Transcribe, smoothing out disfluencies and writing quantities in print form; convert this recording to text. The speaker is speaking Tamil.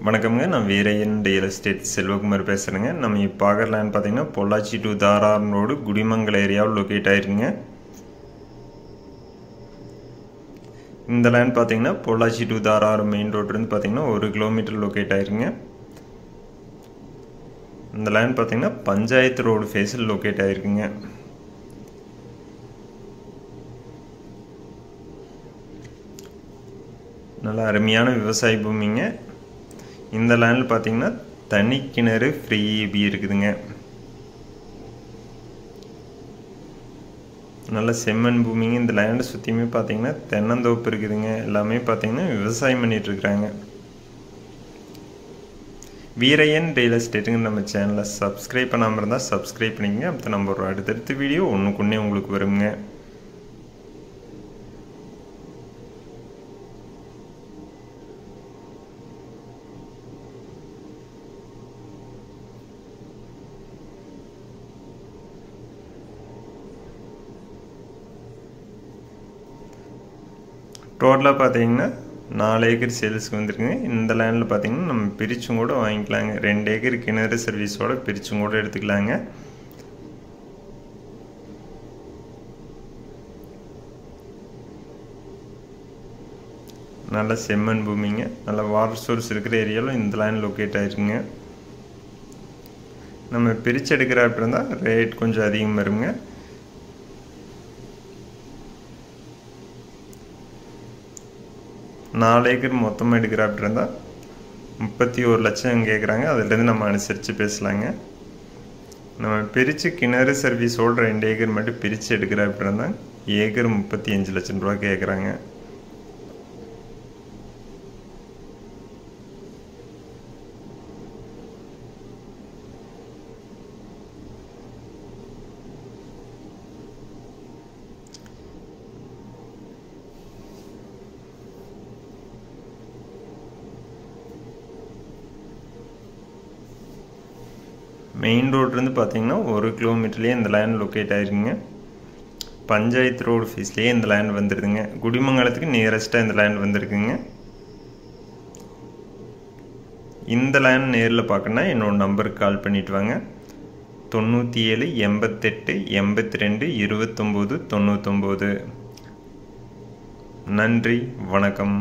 வணக்கம்ங்க. நான் வீரையன் ரியல் எஸ்டேட் செல்வகுமார் பேசுகிறேங்க. நம்ம இப்போ பார்க்குற லேண்ட் பார்த்தீங்கன்னா பொள்ளாச்சி டு தாராபுரம் ரோடு குடிமங்கலம் ஏரியாவில் லொக்கேட் ஆயிருக்குங்க. இந்த லேண்ட் பார்த்தீங்கன்னா பொள்ளாச்சி டு தாராபுரம் மெயின் ரோட்லேருந்து பார்த்தீங்கன்னா 1 கிலோமீட்டர் லொக்கேட் ஆயிருக்குங்க. இந்த லேண்ட் பார்த்தீங்கன்னா பஞ்சாயத்து ரோடு ஃபேஸில் லொக்கேட் ஆயிருக்குங்க. நல்ல அருமையான விவசாய பூமிங்க. இந்த லேண்டில் பார்த்தீங்கன்னா தனி கிணறு ஃப்ரீ இபி இருக்குதுங்க. நல்ல செம்மண் பூமிங்க. இந்த லேண்டை சுற்றியுமே பார்த்தீங்கன்னா தென்னந்தோப்பு இருக்குதுங்க. எல்லாமே பார்த்தீங்கன்னா விவசாயம் பண்ணிட்டு இருக்கிறாங்க. வீரையன் ரியல் எஸ்டேட்டுங்க நம்ம சேனலை சப்ஸ்கிரைப் பண்ணாமல் இருந்தால் சப்ஸ்கிரைப் பண்ணிக்கங்க. அப்போ நம்ம ஒரு அடுத்தடுத்த வீடியோ ஒன்றுக்குன்னே உங்களுக்கு வருங்க. டோட்டலாக பார்த்தீங்கன்னா 4 ஏக்கர் சேல்ஸுக்கு வந்துருக்குங்க. இந்த லேண்டில் பார்த்தீங்கன்னா நம்ம பிரிச்சும் கூட வாங்கிக்கலாங்க. 2 ஏக்கர் கிணறு சர்வீஸோடு பிரிச்சும் கூட எடுத்துக்கலாங்க. நல்ல செம்மண் பூமிங்க. நல்ல வாட்டர் சோர்ஸ் இருக்கிற ஏரியாவில் இந்த லேண்ட் லொக்கேட் ஆகிருக்குங்க. நம்ம பிரித்து எடுக்கிற அப்படி இருந்தால் ரேட் கொஞ்சம் அதிகம் வருங்க. நாலு ஏக்கர் மொத்தமாக எடுக்கிற அப்படி இருந்தால் 31 லட்சம் கேட்குறாங்க. அதுலேருந்து நம்ம அனுசரித்து பேசலாங்க. நம்ம பிரித்து கிணறு சர்வீஸோடு 2 ஏக்கர் மட்டும் பிரித்து எடுக்கிற அப்படி இருந்தால் ஏக்கர் 35 லட்சம் ரூபா கேட்குறாங்க. மெயின் ரோட்லேருந்து பார்த்தீங்கன்னா 1 கிலோமீட்டர்லேயே இந்த லேண்ட் லொக்கேட் ஆகிருக்குங்க. பஞ்சாயத்து ரோடு ஃபீஸ்லேயே இந்த லேண்ட் வந்துடுதுங்க. குடிமங்கலத்துக்கு நியரஸ்ட்டாக இந்த லேண்ட் வந்துருக்குங்க. இந்த லேண்ட் நேரில் பார்க்கணுன்னா என்னோட நம்பருக்கு கால் பண்ணிவிட்டு வாங்க. 97 88 82 29 99. நன்றி, வணக்கம்.